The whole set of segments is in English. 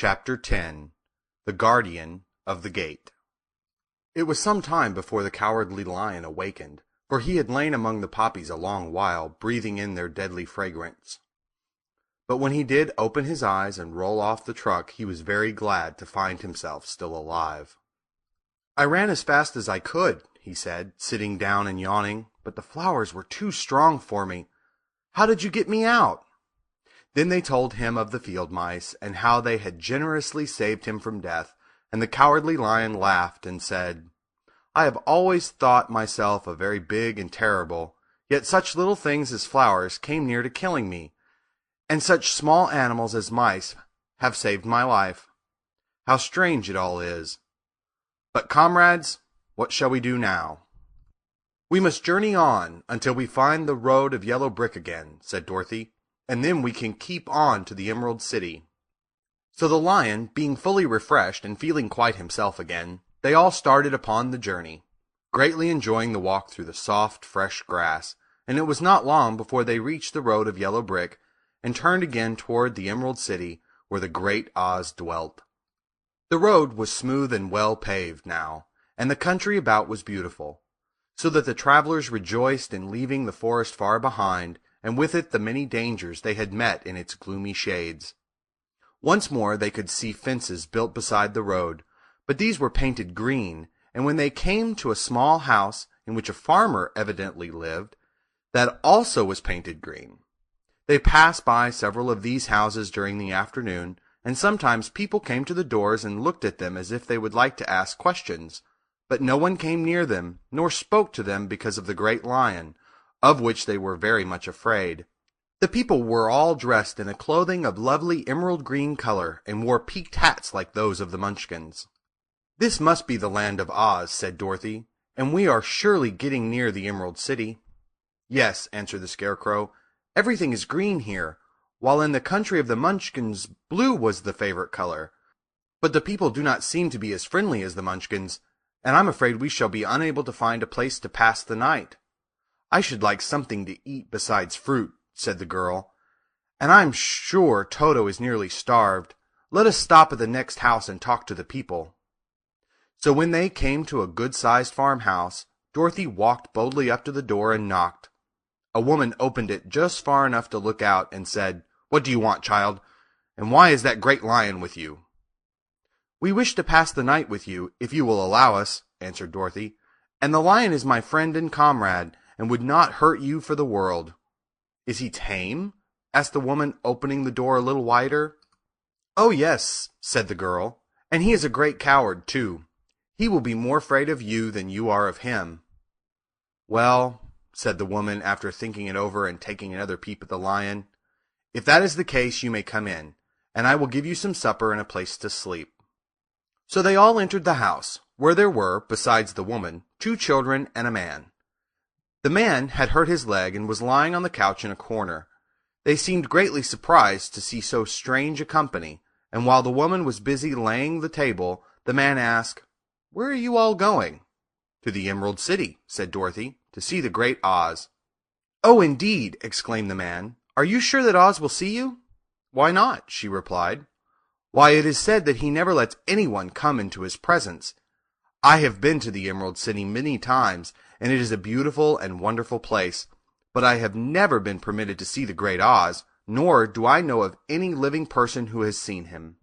Chapter 10 The Guardian of the Gate. It was some time before the Cowardly Lion awakened, for he had lain among the poppies a long while, breathing in their deadly fragrance. But when he did open his eyes and roll off the truck, he was very glad to find himself still alive. "I ran as fast as I could," he said, sitting down and yawning, "but the flowers were too strong for me. How did you get me out?" Then they told him of the field mice, and how they had generously saved him from death, and the Cowardly Lion laughed and said, "I have always thought myself a very big and terrible, yet such little things as flowers came near to killing me, and such small animals as mice have saved my life. How strange it all is! But, comrades, what shall we do now?" "We must journey on until we find the road of yellow brick again," said Dorothy, "and then we can keep on to the Emerald City." So the lion, being fully refreshed and feeling quite himself again, they all started upon the journey, greatly enjoying the walk through the soft, fresh grass, and it was not long before they reached the road of yellow brick and turned again toward the Emerald City where the great Oz dwelt. The road was smooth and well paved now, and the country about was beautiful, so that the travelers rejoiced in leaving the forest far behind, and with it the many dangers they had met in its gloomy shades. Once more they could see fences built beside the road, but these were painted green, and when they came to a small house in which a farmer evidently lived, that also was painted green. They passed by several of these houses during the afternoon, and sometimes people came to the doors and looked at them as if they would like to ask questions, but no one came near them, nor spoke to them because of the great lion, of which they were very much afraid. The people were all dressed in a clothing of lovely emerald green color, and wore peaked hats like those of the Munchkins. "This must be the land of Oz," said Dorothy, "and we are surely getting near the Emerald City." "Yes," answered the Scarecrow, "everything is green here, while in the country of the Munchkins blue was the favorite color. But the people do not seem to be as friendly as the Munchkins, and I'm afraid we shall be unable to find a place to pass the night." "I should like something to eat besides fruit," said the girl, "and I'm sure Toto is nearly starved. Let us stop at the next house and talk to the people." So when they came to a good-sized farmhouse, Dorothy walked boldly up to the door and knocked. A woman opened it just far enough to look out and said, "What do you want, child? And why is that great lion with you?" "We wish to pass the night with you, if you will allow us," answered Dorothy, "and the lion is my friend and comrade, and would not hurt you for the world." "Is he tame?" asked the woman, opening the door a little wider. "Oh, yes," said the girl, "and he is a great coward, too. He will be more afraid of you than you are of him." "Well," said the woman, after thinking it over and taking another peep at the lion, "if that is the case, you may come in, and I will give you some supper and a place to sleep." So they all entered the house, where there were, besides the woman, 2 children and a man. The man had hurt his leg and was lying on the couch in a corner. They seemed greatly surprised to see so strange a company, and while the woman was busy laying the table, the man asked, "Where are you all going?" "To the Emerald City," said Dorothy, "to see the great Oz." "Oh, indeed!" exclaimed the man. "Are you sure that Oz will see you?" "Why not?" she replied. "Why, it is said that he never lets anyone come into his presence. I have been to the Emerald City many times, and it is a beautiful and wonderful place, but I have never been permitted to see the great Oz, nor do I know of any living person who has seen him."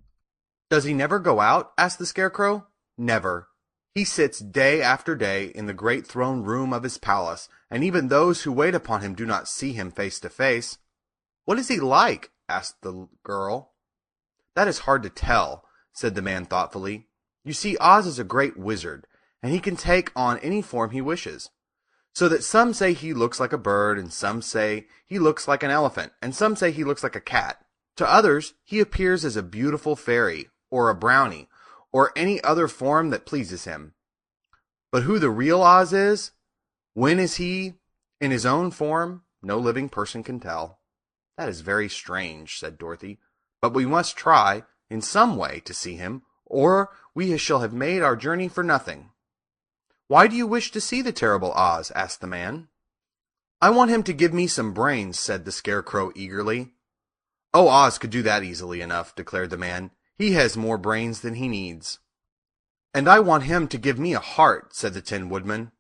"Does he never go out?" asked the Scarecrow. "Never. He sits day after day in the great throne room of his palace, and even those who wait upon him do not see him face to face." "What is he like?" asked the girl. "That is hard to tell," said the man thoughtfully. "You see, Oz is a great wizard, and he can take on any form he wishes. So that some say he looks like a bird, and some say he looks like an elephant, and some say he looks like a cat. To others, he appears as a beautiful fairy, or a brownie, or any other form that pleases him. But who the real Oz is, when is he in his own form, no living person can tell." "That is very strange," said Dorothy, "but we must try, in some way, to see him, or we shall have made our journey for nothing." "Why do you wish to see the terrible Oz?" asked the man. "I want him to give me some brains," said the Scarecrow eagerly. "Oh, Oz could do that easily enough," declared the man. He has more brains than he needs." "And I want him to give me a heart," said the Tin Woodman.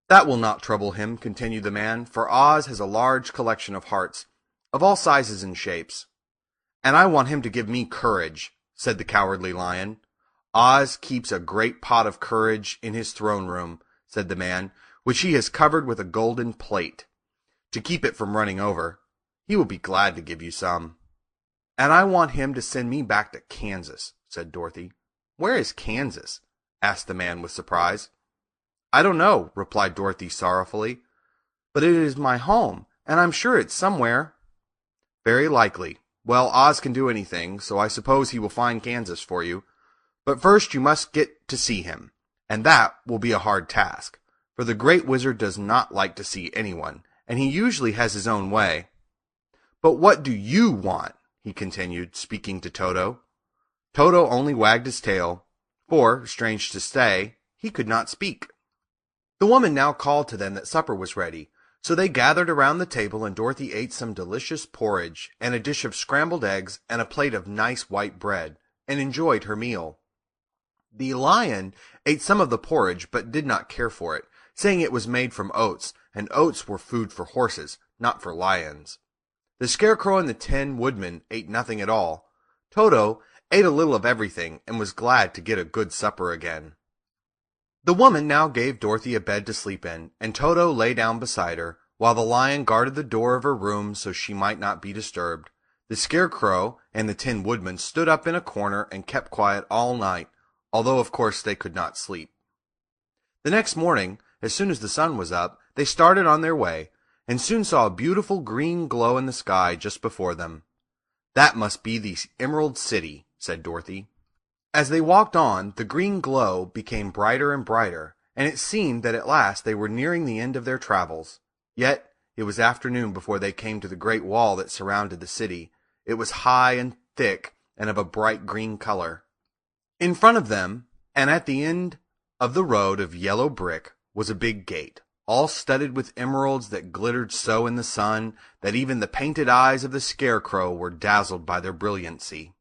"That will not trouble him," continued the man, "for Oz has a large collection of hearts, of all sizes and shapes." "And I want him to give me courage," said the Cowardly Lion. "Oz keeps a great pot of courage in his throne room," said the man, "which he has covered with a golden plate, to keep it from running over. He will be glad to give you some." "And I want him to send me back to Kansas," said Dorothy. "Where is Kansas?" asked the man with surprise. "I don't know," replied Dorothy sorrowfully, "but it is my home, and I'm sure it's somewhere." "Very likely. Well, Oz can do anything, so I suppose he will find Kansas for you. But first you must get to see him, and that will be a hard task, for the Great Wizard does not like to see anyone, and he usually has his own way. But what do you want?" he continued, speaking to Toto. Toto only wagged his tail, for, strange to say, he could not speak. The woman now called to them that supper was ready, so they gathered around the table, and Dorothy ate some delicious porridge, and a dish of scrambled eggs, and a plate of nice white bread, and enjoyed her meal. The lion ate some of the porridge, but did not care for it, saying it was made from oats, and oats were food for horses, not for lions. The Scarecrow and the Tin Woodman ate nothing at all. Toto ate a little of everything, and was glad to get a good supper again. The woman now gave Dorothy a bed to sleep in, and Toto lay down beside her, while the lion guarded the door of her room so she might not be disturbed. The Scarecrow and the Tin Woodman stood up in a corner and kept quiet all night, although of course they could not sleep. The next morning, as soon as the sun was up, they started on their way, and soon saw a beautiful green glow in the sky just before them. "That must be the Emerald City," said Dorothy. As they walked on, the green glow became brighter and brighter, and it seemed that at last they were nearing the end of their travels. Yet it was afternoon before they came to the great wall that surrounded the city. It was high and thick, and of a bright green color. In front of them, and at the end of the road of yellow brick, was a big gate, all studded with emeralds that glittered so in the sun that even the painted eyes of the Scarecrow were dazzled by their brilliancy.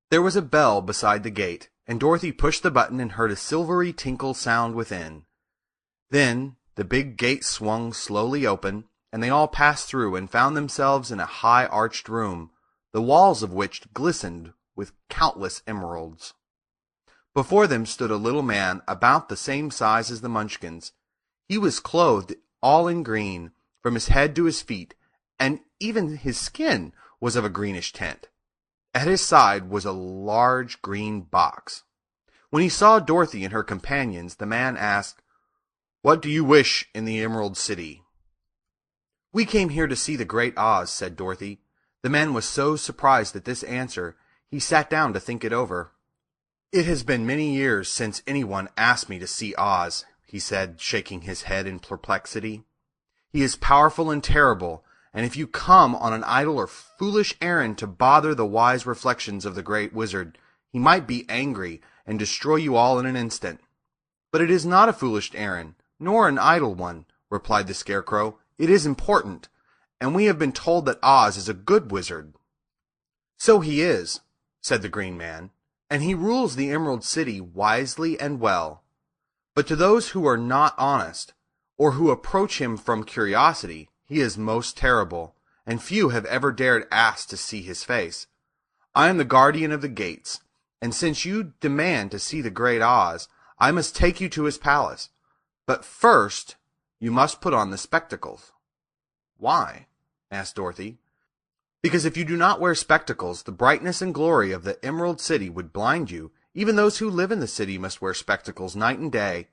There was a bell beside the gate, and Dorothy pushed the button and heard a silvery tinkle sound within. Then the big gate swung slowly open, and they all passed through and found themselves in a high arched room, the walls of which glistened with countless emeralds. Before them stood a little man about the same size as the Munchkins. He was clothed all in green, from his head to his feet, and even his skin was of a greenish tint. At his side was a large green box. When he saw Dorothy and her companions, the man asked, "What do you wish in the Emerald City?" "We came here to see the Great Oz," said Dorothy. The man was so surprised at this answer, he sat down to think it over. "It has been many years since anyone asked me to see Oz," he said, shaking his head in perplexity. "He is powerful and terrible, and if you come on an idle or foolish errand to bother the wise reflections of the Great Wizard, he might be angry and destroy you all in an instant." "But it is not a foolish errand, nor an idle one," replied the Scarecrow. "It is important, and we have been told that Oz is a good wizard." "So he is," said the Green Man, "and he rules the Emerald City wisely and well. But to those who are not honest, or who approach him from curiosity, he is most terrible, and few have ever dared ask to see his face. I am the guardian of the gates, and since you demand to see the Great Oz, I must take you to his palace. But first, you must put on the spectacles." "Why?" asked Dorothy. "Because if you do not wear spectacles, the brightness and glory of the Emerald City would blind you. Even those who live in the city must wear spectacles night and day.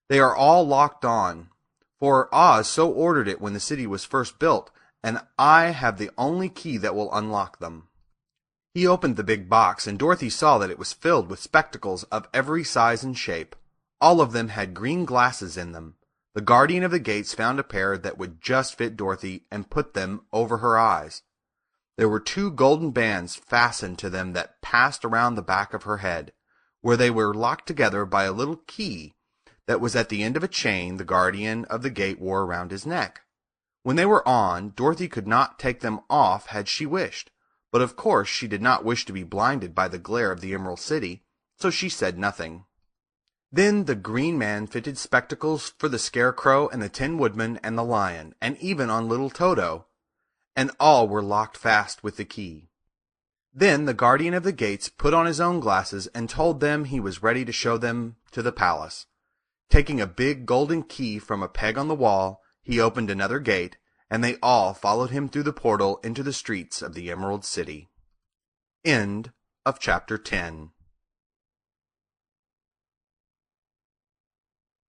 They are all locked on, for Oz so ordered it when the city was first built, and I have the only key that will unlock them." He opened the big box, and Dorothy saw that it was filled with spectacles of every size and shape. All of them had green glasses in them. The guardian of the gates found a pair that would just fit Dorothy and put them over her eyes. There were 2 golden bands fastened to them that passed around the back of her head, where they were locked together by a little key that was at the end of a chain the guardian of the gate wore around his neck. When they were on, Dorothy could not take them off had she wished, but of course she did not wish to be blinded by the glare of the Emerald City, so she said nothing. Then the Green Man fitted spectacles for the Scarecrow and the Tin Woodman and the Lion, and even on little Toto, and all were locked fast with the key. Then the Guardian of the Gates put on his own glasses and told them he was ready to show them to the palace. Taking a big golden key from a peg on the wall, he opened another gate, and they all followed him through the portal into the streets of the Emerald City. End of chapter 10.